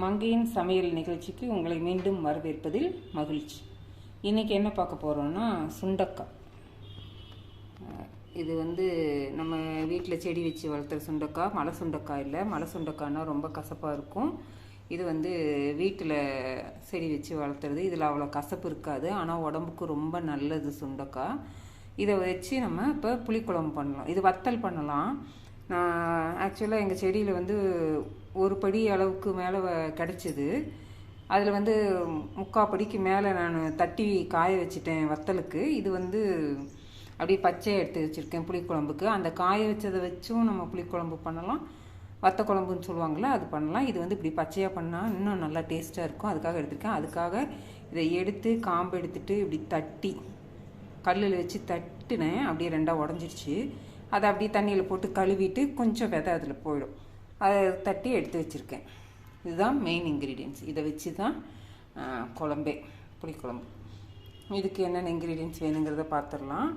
மங்கையின் சமையல் நிகழ்ச்சிக்கு உங்களை மீண்டும் வரவேற்பதில் மகிழ்ச்சி. இன்றைக்கி என்ன பார்க்க போகிறோன்னா சுண்டக்காய். இது நம்ம வீட்டில் செடி வச்சு வளர்த்துற சுண்டக்காய். மலை சுண்டக்காய் இல்லை, மலை சுண்டக்காய்னா ரொம்ப கசப்பாக இருக்கும். இது வீட்டில் செடி வச்சு வளர்த்துறது. இதில் அவ்வளோ கசப்பு இருக்காது, ஆனால் உடம்புக்கு ரொம்ப நல்லது சுண்டக்காய். இதை வச்சு நம்ம இப்போ புளிக்குழம்பு பண்ணலாம், இது வத்தல் பண்ணலாம். நான் ஆக்சுவலாக எங்கள் செடியில் ஒரு படி அளவுக்கு மேலே கிடச்சிது. அதில் 3/4 படிக்கு மேலே நான் தட்டி காய வச்சுட்டேன் வத்தலுக்கு. இது அப்படியே பச்சையாக எடுத்து வச்சுருக்கேன் புளிக்குழம்புக்கு. அந்த காய வச்சதை வச்சும் நம்ம புளிக்குழம்பு பண்ணலாம், வத்த குழம்புன்னு சொல்லுவாங்களே அது பண்ணலாம். இது இப்படி பச்சையாக பண்ணால் இன்னும் நல்லா டேஸ்ட்டாக இருக்கும், அதுக்காக எடுத்துருக்கேன். அதுக்காக இதை எடுத்து காம்பு எடுத்துகிட்டு இப்படி தட்டி கல்லில் வச்சு தட்டினேன். அப்படியே 2ஆக உடஞ்சிருச்சு. அதை அப்படியே தண்ணியில் போட்டு கழுவிட்டு கொஞ்சம் விதை அதில் போயிடும், அதை தட்டி எடுத்து வச்சுருக்கேன். இதுதான் மெயின் இன்க்ரீடியன்ட்ஸ். இதை வச்சு தான் குழம்பே, புளிக்குழம்பு. இதுக்கு என்னென்ன இன்க்ரீடியன்ட்ஸ் வேணுங்கிறத பார்த்துடலாம்.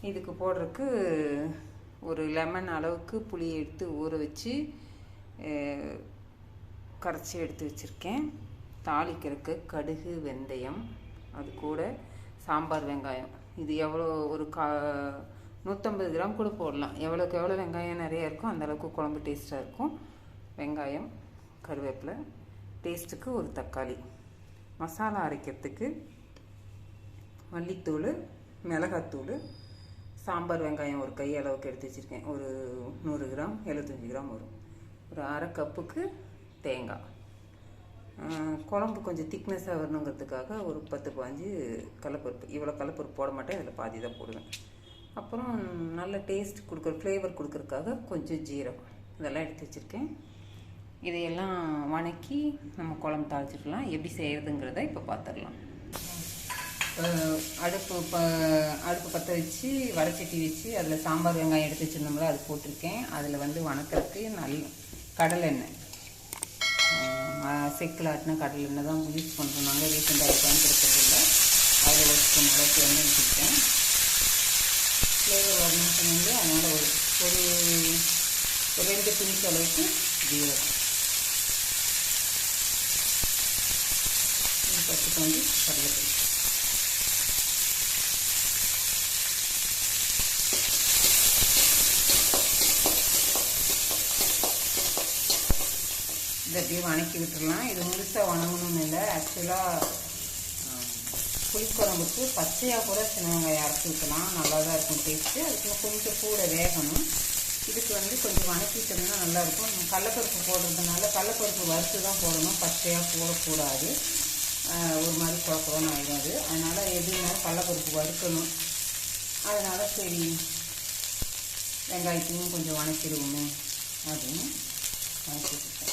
இதுக்கு போடுறதுக்கு ஒரு லெமன் அளவுக்கு புளியை எடுத்து ஊற வச்சு கரைச்சி எடுத்து வச்சுருக்கேன். தாளிக்கிறதுக்கு கடுகு, வெந்தயம், அது கூட சாம்பார் வெங்காயம். இது எவ்வளோ ஒரு 150 கிராம் கூட போடலாம். எவ்வளோக்கு எவ்வளோ வெங்காயம் நிறையா இருக்கும் அந்தளவுக்கு குழம்பு டேஸ்ட்டாக இருக்கும். வெங்காயம், கருவேப்பிலை, டேஸ்ட்டுக்கு ஒரு தக்காளி, மசாலா அரைக்கிறதுக்கு மல்லித்தூள், மிளகாத்தூள், சாம்பார் வெங்காயம் ஒரு கை அளவுக்கு எடுத்து வச்சுருக்கேன். ஒரு 100 கிராம் 75 கிராம் வரும். ஒரு அரை கப்புக்கு தேங்காய். குழம்பு கொஞ்சம் திக்னஸாக வரணுங்கிறதுக்காக ஒரு 10-15 கடலப்பருப்பு. இவ்வளோ கடலப்பருப்பு போட மாட்டேன், இதில் பாதி தான் போடுவேன். அப்புறம் நல்ல டேஸ்ட் கொடுக்குற, ஃப்ளேவர் கொடுக்குறதுக்காக கொஞ்சம் ஜீரகம், இதெல்லாம் எடுத்து வச்சுருக்கேன். இதையெல்லாம் வணக்கி நம்ம குழம்பு தாளிச்சிடலாம். எப்படி செய்கிறதுங்கிறத இப்போ பார்த்துடலாம். அடுப்பு பற்ற வச்சு வடச்சட்டி வச்சு அதில் சாம்பார் வெங்காயம் எடுத்து வச்சுருந்தோம்ல அது போட்டிருக்கேன். அதில் வணக்கிறதுக்கு கடலை எண்ணெய், செக்கில் ஆட்டின கடலை எண்ணெய் தான் யூஸ் பண்ணுறோம். நாங்கள் ரீசெண்டாக பயன்படுத்துறது இல்லை. அதில் ஒரு ஸ்பூன் அளவுக்கு எண்ணெய் வச்சுருக்கேன். ஃப்ளேவர் வரணும்னு சொன்னது, அதனால் ஒரு 2 பிஞ்ச் அளவுக்கு ஜீரகம், ஒரு 10 கடலைப்பருப்பு. இதை அப்படியே வணக்கி விட்டுடலாம். இது முழுசாக வணங்கணும்னு இல்லை. ஆக்சுவலாக புளிக்குழம்புக்கு பச்சையாக கூட சின்ன வெங்காயம் அரைச்சி ஊற்றலாம், நல்லா தான் இருக்கும் டேஸ்ட்டு. அதுக்கு கொஞ்சம் கூட வேகணும். இதுக்கு கொஞ்சம் வணக்கிட்டோம்னா நல்லாயிருக்கும். கடலப்பருப்பு போடுறதுனால கடலப்பருப்பு வறுத்து தான் போடணும், பச்சையாக போடக்கூடாது. ஒரு மாதிரி குழப்பம் ஆகிடாது. அதனால் எதுனாலும் கடலப்பருப்பு வறுக்கணும். அதனால் சரி வெங்காயத்தையும் கொஞ்சம் வணக்கிடுவோமே அப்படின்னு வணக்கிட்டுருக்கேன்.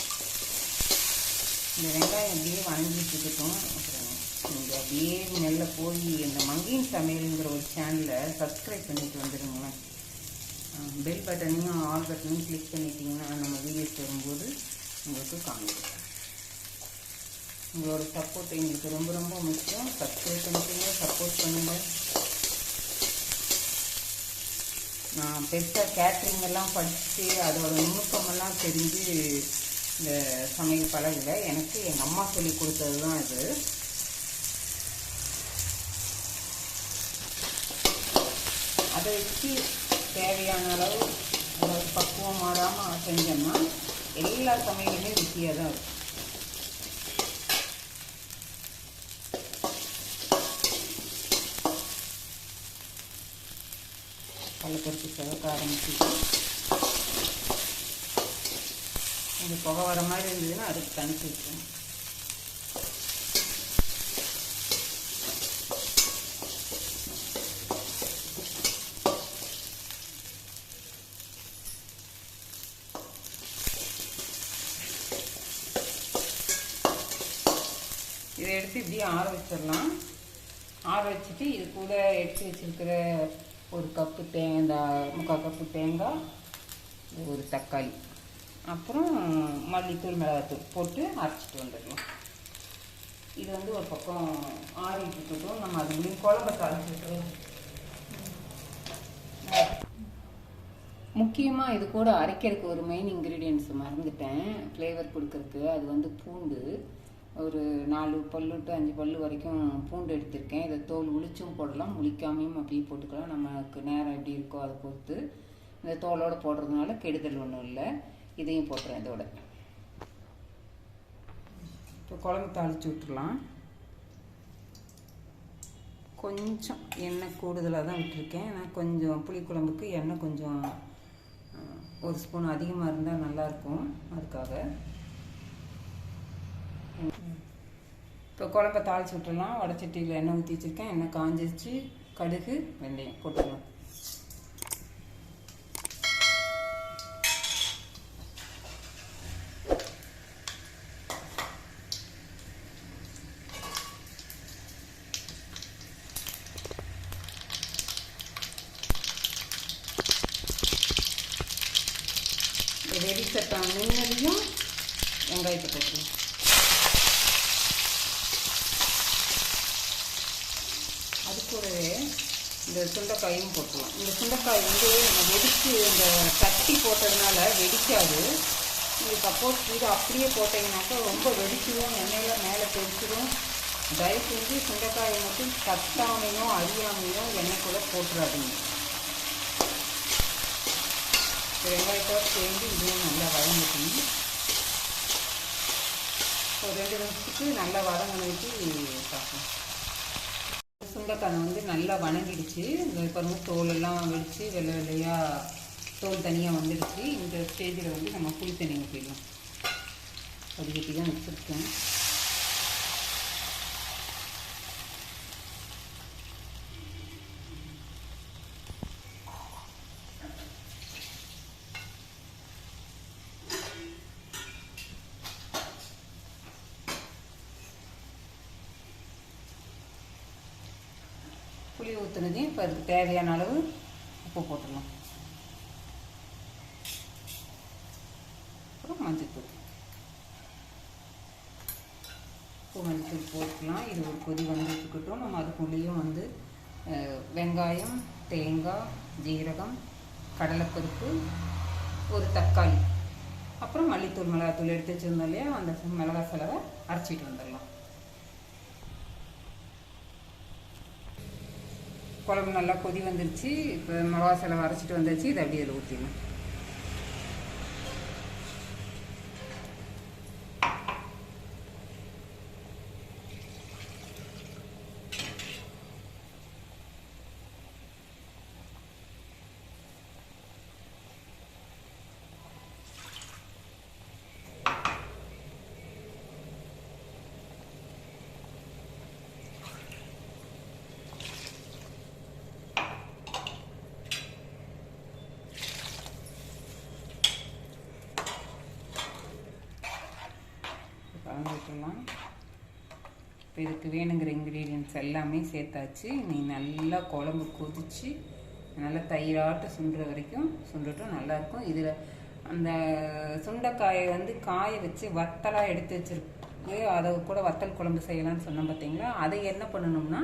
இந்த வெங்காயம் அப்படியே வணங்கிட்டு இருக்கட்டும். அப்புறம் நீங்கள் அப்படியே நெல்ல போய் இந்த மங்கையின் சமையலுங்கிற ஒரு சேனலை சப்ஸ்கிரைப் பண்ணிட்டு வந்துடுங்களேன். பெல் பட்டனையும் ஆல் பட்டனையும் கிளிக் பண்ணிட்டீங்கன்னா நம்ம வீடியோஸ் வரும்போது உங்களுக்கு காமிக்கிறேன். உங்களோட சப்போர்ட் எங்களுக்கு ரொம்ப ரொம்ப முக்கியம். சப்ஸ்கிரைப் பண்ணிட்டீங்க, சப்போர்ட் பண்ணுங்கள். நான் பெருசாக கேட்ரிங் எல்லாம் படித்து அதோட நுணுக்கமெல்லாம் தெரிஞ்சு இந்த சமையல் பழகலை. எனக்கு எங்கள் அம்மா சொல்லி கொடுத்தது தான் இது. அதை வச்சு தேவையான அளவு பக்குவம் மாறாமல் செஞ்சோம்னா எல்லா சமையலுமே ருசியாக தான் இருக்கும். கடலைப்பருப்பு சிவக்க ஆரம்பிச்சிட்டு கொஞ்சம் புகை வர மாதிரி இருந்ததுன்னா அதுக்கு தனிச்சு வச்சுக்கணும். இதை எடுத்து இப்படியே ஆற வச்சிடலாம். ஆற வச்சுட்டு இது கூட எடுத்து வச்சுருக்கிற ஒரு கப்பு தேங்காய், 3/4 கப்பு தேங்காய், ஒரு தக்காளி, அப்புறம் மல்லித்தூள், மிளகாத்தூள் போட்டு அரைச்சிட்டு வந்துடலாம். இது ஒரு பக்கம் ஆறிட்டு இருக்கட்டும். நம்ம அது முடியும் குழம்பை தாளிச்சுட்டு முக்கியமாக இது கூட அரைக்கிறதுக்கு ஒரு மெயின் இன்க்ரீடியன்ஸ் மறந்துட்டேன், ஃப்ளேவர் கொடுக்கறதுக்கு. அது வந்து பூண்டு. ஒரு 4 பல்லு டு 5 பல்லு வரைக்கும் பூண்டு எடுத்திருக்கேன். இதை தோல் உளிச்சும் போடலாம், உளிக்காமையும் அப்படியே போட்டுக்கலாம். நமக்கு நேரம் எப்படி இருக்கோ அதை பொறுத்து. இந்த தோலோடு போடுறதுனால கெடுதல் ஒன்றும் இல்லை. இதையும் போட்டுறேன் இதோட. இப்போ குழம்பு தாளித்து விட்டுடலாம். கொஞ்சம் எண்ணெய் கூடுதலாக தான் விட்டுருக்கேன். நான் கொஞ்சம் புளிக்குழம்புக்கு எண்ணெய் கொஞ்சம் ஒரு ஸ்பூன் அதிகமாக இருந்தால் நல்லாயிருக்கும், அதுக்காக. இப்போ குழம்ப தாளித்து விட்டுடலாம். வடச்சட்டியில் எண்ணெய் ஊற்றி வச்சுருக்கேன். எண்ணெய் காஞ்சிச்சு. கடுகு, வெந்தயம் போட்டுக்கலாம். ரெடி சட்டம் நின்னதையும் வெங்காயத்தை போட்டுருவோம். அது கூடவே இந்த சுண்டைக்காயும் போட்டுருவோம். இந்த சுண்டைக்காய் வந்து நம்ம வெடித்து இந்த தட்டி போட்டதுனால வெடிக்காது. இது சப்போஸ் இது அப்படியே போட்டிங்கனாக்கா ரொம்ப வெடிச்சிடும், எண்ணெயில் மேலே தெரிச்சிடும். தயவு செஞ்சு சுண்டைக்காயை மட்டும் தட்டாமையும் அழியாமையும் எண்ணெய் கூட போட்டுறாதுங்க. வெங்காயத்தோடு சேர்ந்து இதுவும் நல்லா வதங்கிக்கணும். ஒரு 2 நிமிஷத்துக்கு நல்லா வதங்கிட்டு பார்க்கணும். சுண்டைக்காய் வந்து நல்லா வணங்கிடுச்சு. இந்த பாருங்க தோலெல்லாம் வெடித்து வெள்ளை வெள்ளையாக தோல் தனியாக வந்துடுச்சு. இந்த ஸ்டேஜில் வந்து நம்ம புளி தண்ணி ஊற்றிடலாம். வடிகட்டி தான் வச்சுருக்கேன். புளி ஊற்றுனதையும் இப்போ அதுக்கு தேவையான அளவு உப்பு போட்டுடலாம். அப்புறம் மஞ்சத்தூள், உப்பு மஞ்சத்தூள் போட்டுக்கலாம். இது ஒரு கொதி வந்துட்டுருக்கட்டும். நம்ம அதுக்குள்ளேயும் வந்து வெங்காயம், தேங்காய், ஜீரகம், கடலைப்பருப்பு, ஒரு தக்காளி, அப்புறம் மல்லித்தூள், மிளகாத்தூள் எடுத்து வச்சுருந்தோம் இல்லையா, அந்த மிளகாய் செலவை அரைச்சிட்டு வந்துடலாம். குழம்பு நல்லா கொதி வந்துருச்சு. இப்போ மிளகா செலவு அரைச்சிட்டு வந்துருச்சு. இதை அப்படியே அதில் ஊற்றிடணும். கலந்து விட்டுடலாம். இப்போ இதுக்கு வேணுங்கிற இன்க்ரீடியன்ட்ஸ் எல்லாமே சேர்த்தாச்சு. நீ நல்லா குழம்பு கொதித்து நல்லா தயிராட்டு சுண்டுற வரைக்கும் சுண்டுட்டும் நல்லாயிருக்கும். இதில் அந்த சுண்டைக்காயை வந்து காய வச்சு வத்தலாக எடுத்து வச்சுருக்கு. அதை கூட வத்தல் குழம்பு செய்யலாம்னு சொன்னோம் பார்த்தீங்களா. அதை என்ன பண்ணணும்னா,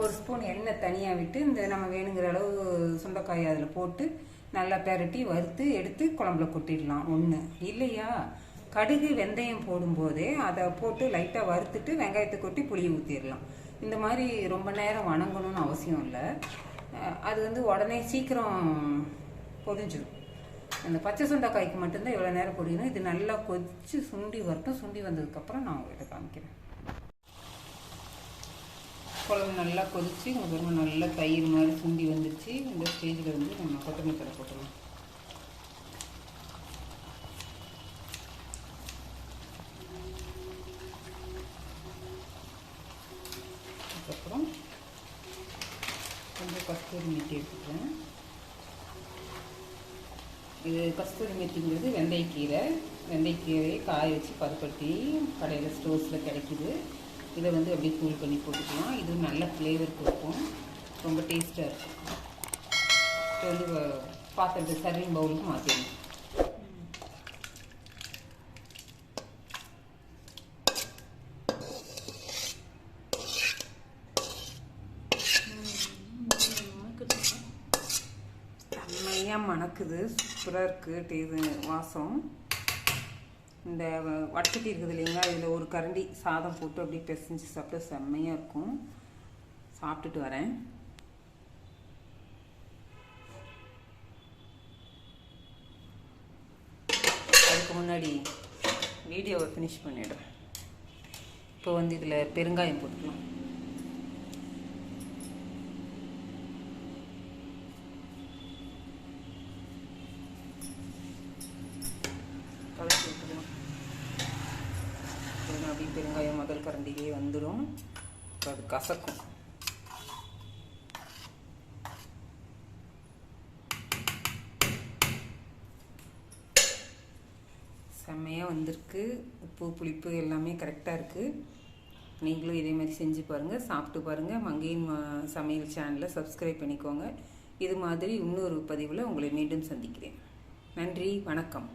ஒரு ஸ்பூன் எண்ணெய் தனியாக விட்டு இந்த நம்ம வேணுங்கிற அளவு சுண்டைக்காயை அதில் போட்டு நல்லா பெரட்டி வறுத்து எடுத்து குழம்புல கொட்டிடலாம். ஒன்று இல்லையா, கடுகு வெந்தயம் போடும்போதே அதை போட்டு லைட்டாக வறுத்துட்டு வெங்காயத்தை கொட்டி புளியை ஊற்றிடலாம். இந்த மாதிரி ரொம்ப நேரம் வணங்கணும்னு அவசியம் இல்லை. அது வந்து உடனே சீக்கிரம் பொரிஞ்சிடும். அந்த பச்சை சுண்டைக்காய்க்கு மட்டும்தான் இவ்வளோ நேரம் பொரியணும். இது நல்லா கொதித்து சுண்டி வரட்டும். சுண்டி வந்ததுக்கப்புறம் நான் உங்கள்கிட்ட காமிக்கிறேன். குழம்பு நல்லா கொதித்து உங்களுக்கு நல்லா தயிர் மாதிரி சுண்டி வந்துடுச்சு. இந்த ஸ்டேஜில் வந்து நம்ம கொத்தமல்லி தழை போட்டுடலாம். அதுக்கப்புறம் கொஞ்சம் கஸ்தூரி மெத்தி எடுத்துக்கிறேன். இது கஸ்தூரி மெத்திங்கிறது வெந்தயக்கீரையை காய வச்சு பதப்படுத்தி கடையில் ஸ்டோர்ஸில் கிடைக்கிது. இதை வந்து அப்படியே தூள் பண்ணி போட்டுக்கலாம். இது நல்ல ஃப்ளேவர் கொடுக்கும், ரொம்ப டேஸ்ட்டாக இருக்கும். இது வந்து பாத்திரத்தை சர்விங் பவுலுக்கு மாற்றிடணும். செம்மையாக மணக்குது, சூப்பராக இருக்குது இது வாசம். இந்த வடச்சட்டி இருக்குது இல்லைங்களா, இதில் ஒரு கரண்டி சாதம் போட்டு அப்படியே பிசைஞ்சு சாப்பிட்டா செம்மையாக இருக்கும். சாப்பிட்டுட்டு வரேன். அதுக்கு முன்னாடி வீடியோவை ஃபினிஷ் பண்ணிவிடுறேன். இப்போ வந்து இதில் பெருங்காயம் போட்டுக்கலாம். கலக்கி விட்டுக்கலாம். அப்படியே பெருங்காயம் முதல் கரண்டிலேயே வந்துடும். இப்போ அது கசக்கும். செம்மையாக வந்திருக்கு. உப்பு புளிப்பு எல்லாமே கரெக்டாக இருக்குது. நீங்களும் இதே மாதிரி செஞ்சு பாருங்கள், சாப்பிட்டு பாருங்கள். மங்கையின் சமையல் சேனலை சப்ஸ்கிரைப் பண்ணிக்கோங்க. இது மாதிரி இன்னொரு பதிவில் உங்களை மீண்டும் சந்திக்கிறேன். நன்றி, வணக்கம்.